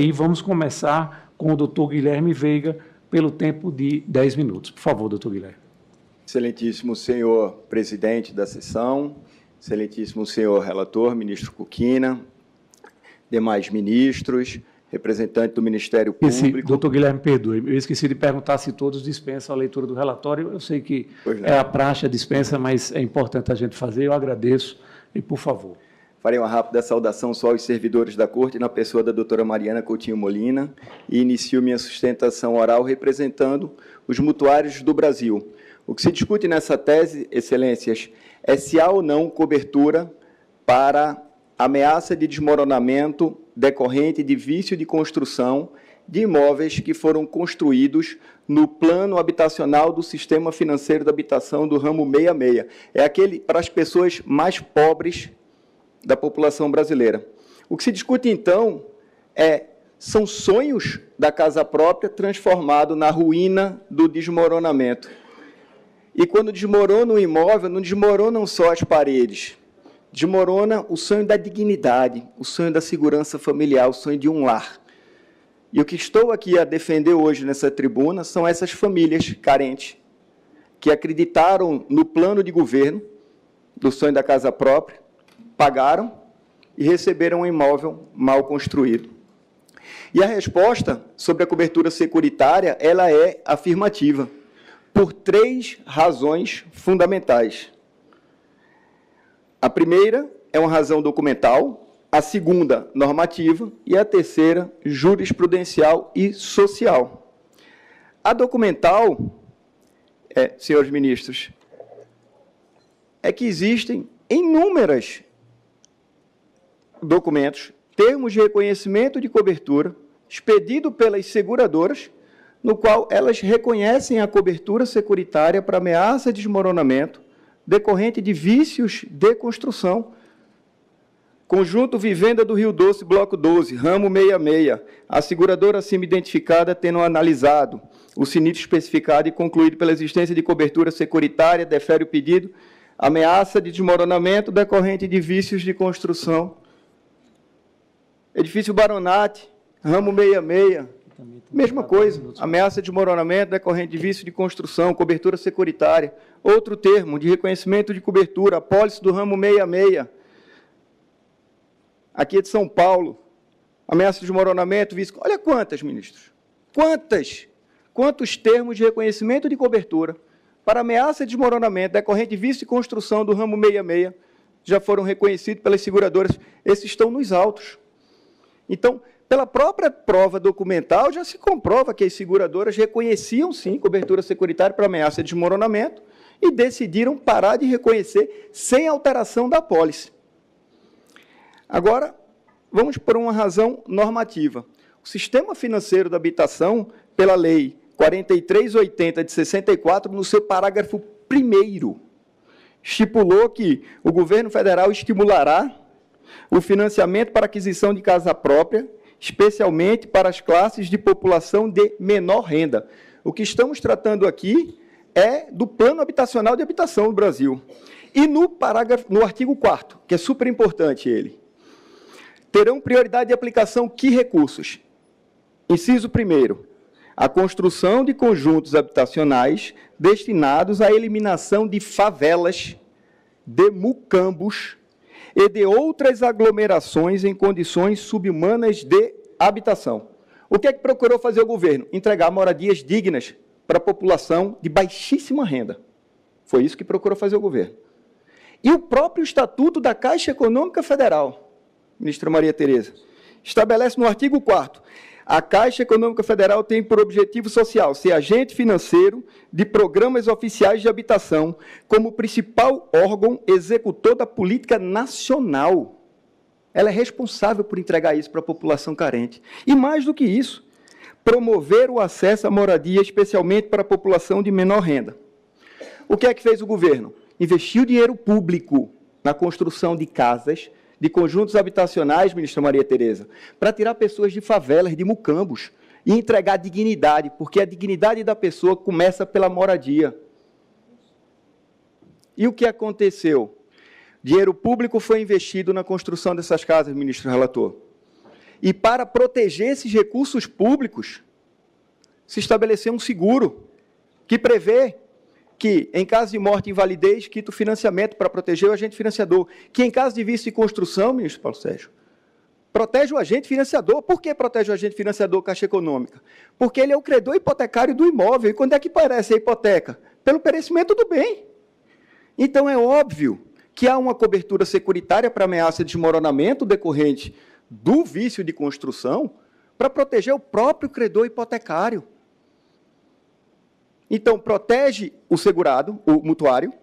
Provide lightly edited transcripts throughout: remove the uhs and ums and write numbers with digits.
E vamos começar com o doutor Guilherme Veiga, pelo tempo de 10 minutos. Por favor, doutor Guilherme. Excelentíssimo senhor presidente da sessão, excelentíssimo senhor relator, ministro Kukina, demais ministros, representante do Ministério Público. Doutor Guilherme, perdoe, eu esqueci de perguntar se todos dispensam a leitura do relatório. Eu sei que é a praxe, a dispensa, mas é importante a gente fazer. Eu agradeço e, por favor. Farei uma rápida saudação só aos servidores da Corte, na pessoa da doutora Mariana Coutinho Molina, e inicio minha sustentação oral representando os mutuários do Brasil. O que se discute nessa tese, excelências, é se há ou não cobertura para ameaça de desmoronamento decorrente de vício de construção de imóveis que foram construídos no plano habitacional do Sistema Financeiro da Habitação do ramo 66. É aquele para as pessoas mais pobres da população brasileira. O que se discute, então, são sonhos da casa própria transformados na ruína do desmoronamento. E quando desmorona o imóvel, não desmoronam só as paredes, desmorona o sonho da dignidade, o sonho da segurança familiar, o sonho de um lar. E o que estou aqui a defender hoje nessa tribuna são essas famílias carentes que acreditaram no plano de governo do sonho da casa própria, pagaram e receberam um imóvel mal construído. E a resposta sobre a cobertura securitária, ela é afirmativa, por 3 razões fundamentais. A primeira é uma razão documental, a segunda, normativa, e a terceira, jurisprudencial e social. A documental, senhores ministros, é que existem inúmeros documentos, termos de reconhecimento de cobertura, expedido pelas seguradoras, no qual elas reconhecem a cobertura securitária para ameaça de desmoronamento decorrente de vícios de construção. Conjunto Vivenda do Rio Doce, Bloco 12, ramo 66, a seguradora acima identificada tendo analisado o sinistro especificado e concluído pela existência de cobertura securitária, defere o pedido, ameaça de desmoronamento decorrente de vícios de construção. Edifício Baronati, ramo 66, mesma coisa, ameaça de desmoronamento decorrente de vício de construção, cobertura securitária. Outro termo de reconhecimento de cobertura, apólice do ramo 66. Aqui é de São Paulo, ameaça de desmoronamento, vício... Olha quantas, ministros, quantos termos de reconhecimento de cobertura para ameaça de desmoronamento decorrente de vício de construção do ramo 66 já foram reconhecidos pelas seguradoras. Esses estão nos autos. Então, pela própria prova documental, já se comprova que as seguradoras reconheciam, sim, cobertura securitária para ameaça de desmoronamento e decidiram parar de reconhecer sem alteração da apólice. Agora, vamos por uma razão normativa. O Sistema Financeiro da Habitação, pela Lei 4380 de 64, no seu parágrafo 1º, estipulou que o governo federal estimulará o financiamento para aquisição de casa própria, especialmente para as classes de população de menor renda. O que estamos tratando aqui é do Plano Habitacional de Habitação do Brasil. E no artigo 4º, que é super importante ele, terão prioridade de aplicação que recursos? Inciso 1º, a construção de conjuntos habitacionais destinados à eliminação de favelas, de mucambos e de outras aglomerações em condições subhumanas de habitação. O que é que procurou fazer o governo? Entregar moradias dignas para a população de baixíssima renda. Foi isso que procurou fazer o governo. E o próprio Estatuto da Caixa Econômica Federal, ministra Maria Tereza, estabelece no artigo 4º, a Caixa Econômica Federal tem por objetivo social ser agente financeiro de programas oficiais de habitação como principal órgão executor da política nacional. Ela é responsável por entregar isso para a população carente. E mais do que isso, promover o acesso à moradia, especialmente para a população de menor renda. O que é que fez o governo? Investiu dinheiro público na construção de casas, de conjuntos habitacionais, ministra Maria Tereza, para tirar pessoas de favelas, de mucambos, e entregar dignidade, porque a dignidade da pessoa começa pela moradia. E o que aconteceu? Dinheiro público foi investido na construção dessas casas, ministro relator. E para proteger esses recursos públicos, se estabeleceu um seguro que prevê que, em caso de morte e invalidez, quita o financiamento para proteger o agente financiador. Que, em caso de vício de construção, ministro Paulo Sérgio, protege o agente financiador. Por que protege o agente financiador Caixa Econômica? Porque ele é o credor hipotecário do imóvel. E quando é que parece a hipoteca? Pelo perecimento do bem. Então, é óbvio que há uma cobertura securitária para ameaça de desmoronamento decorrente do vício de construção para proteger o próprio credor hipotecário. Então, protege o segurado, o mutuário,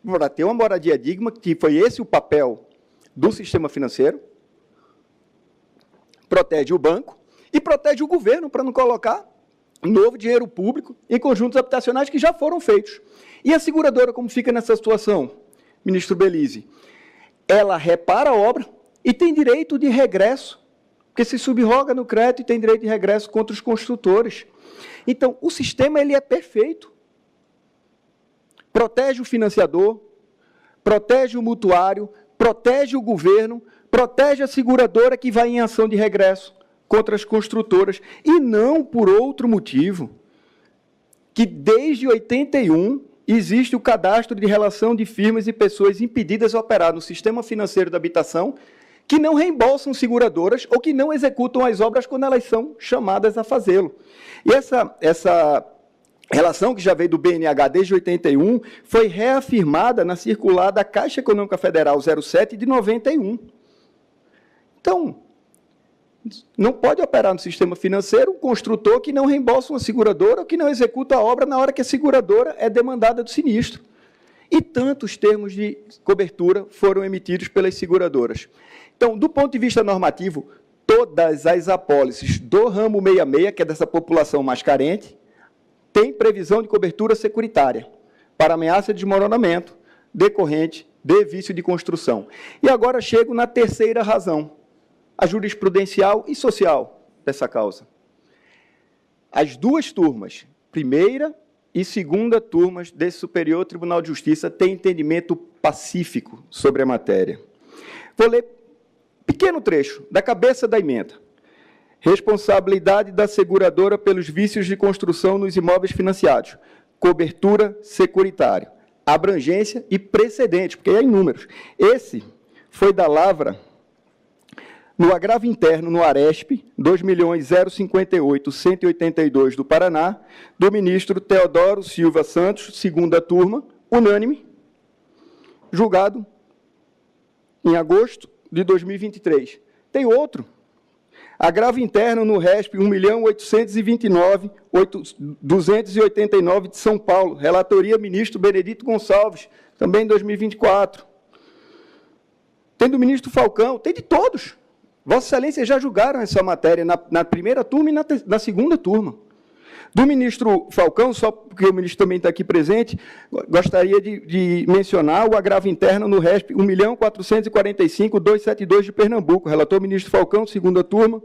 para ter uma moradia digna, que foi esse o papel do sistema financeiro, protege o banco e protege o governo para não colocar novo dinheiro público em conjuntos habitacionais que já foram feitos. E a seguradora, como fica nessa situação, ministro Belize? Ela repara a obra e tem direito de regresso, porque se subroga no crédito e tem direito de regresso contra os construtores. Então, o sistema ele é perfeito. Protege o financiador, protege o mutuário, protege o governo, protege a seguradora que vai em ação de regresso contra as construtoras, e não por outro motivo, que desde 81 existe o cadastro de relação de firmas e pessoas impedidas de operar no sistema financeiro da habitação, que não reembolsam seguradoras ou que não executam as obras quando elas são chamadas a fazê-lo. E essa relação, que já veio do BNH desde 81, foi reafirmada na circular da Caixa Econômica Federal 07 de 91. Então, não pode operar no sistema financeiro um construtor que não reembolsa uma seguradora ou que não executa a obra na hora que a seguradora é demandada do sinistro. E tantos termos de cobertura foram emitidos pelas seguradoras. Então, do ponto de vista normativo, todas as apólices do ramo 66, que é dessa população mais carente, têm previsão de cobertura securitária para ameaça de desmoronamento decorrente de vício de construção. E agora chego na terceira razão, a jurisprudencial e social dessa causa. As duas turmas, primeira e segunda turmas desse Superior Tribunal de Justiça, têm entendimento pacífico sobre a matéria. Vou ler um pequeno trecho da cabeça da emenda. Responsabilidade da seguradora pelos vícios de construção nos imóveis financiados. Cobertura securitária. Abrangência e precedente, porque é em números. Esse foi da lavra no agravo interno no Aresp, 2.058.182 do Paraná, do ministro Teodoro Silva Santos, segunda turma, unânime, julgado em agosto de 2023. Tem outro. Agravo interno no RESP, 1.829.289 de São Paulo, relatoria ministro Benedito Gonçalves, também em 2024. Tem do ministro Falcão, tem de todos. Vossa Excelência já julgaram essa matéria na primeira turma e na segunda turma. Do ministro Falcão, só porque o ministro também está aqui presente, gostaria de mencionar o agravo interno no RESP 1.445.272 de Pernambuco, relator ministro Falcão, segunda turma,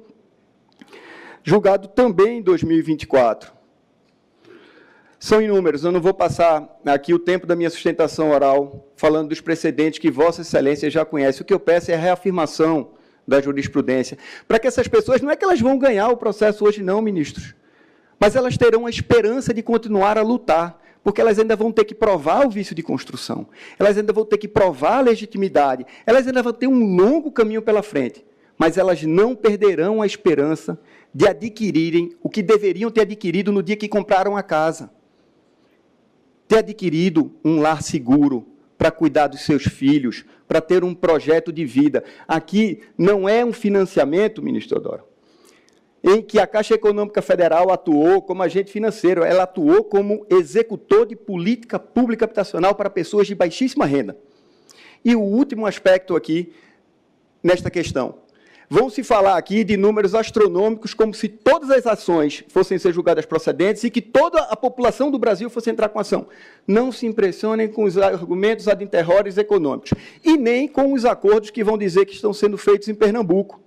julgado também em 2024. São inúmeros, eu não vou passar aqui o tempo da minha sustentação oral, falando dos precedentes que Vossa Excelência já conhece. O que eu peço é a reafirmação da jurisprudência, para que essas pessoas, não é que elas vão ganhar o processo hoje não, ministros, mas elas terão a esperança de continuar a lutar, porque elas ainda vão ter que provar o vício de construção, elas ainda vão ter que provar a legitimidade, elas ainda vão ter um longo caminho pela frente, mas elas não perderão a esperança de adquirirem o que deveriam ter adquirido no dia que compraram a casa. Ter adquirido um lar seguro, para cuidar dos seus filhos, para ter um projeto de vida. Aqui não é um financiamento, ministro Teodoro, em que a Caixa Econômica Federal atuou como agente financeiro, ela atuou como executor de política pública habitacional para pessoas de baixíssima renda. E o último aspecto aqui, nesta questão. Vão se falar aqui de números astronômicos, como se todas as ações fossem ser julgadas procedentes e que toda a população do Brasil fosse entrar com ação. Não se impressionem com os argumentos ad interrores econômicos e nem com os acordos que vão dizer que estão sendo feitos em Pernambuco.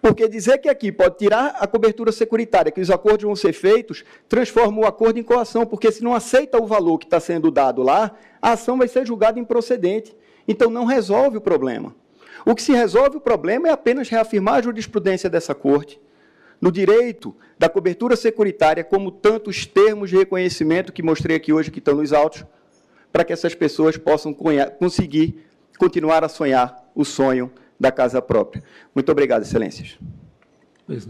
Porque dizer que aqui pode tirar a cobertura securitária, que os acordos vão ser feitos, transforma o acordo em coação, porque se não aceita o valor que está sendo dado lá, a ação vai ser julgada improcedente. Então, não resolve o problema. O que se resolve o problema é apenas reafirmar a jurisprudência dessa Corte, no direito da cobertura securitária, como tantos termos de reconhecimento que mostrei aqui hoje, que estão nos autos, para que essas pessoas possam conseguir continuar a sonhar o sonho da casa própria. Muito obrigado, excelências.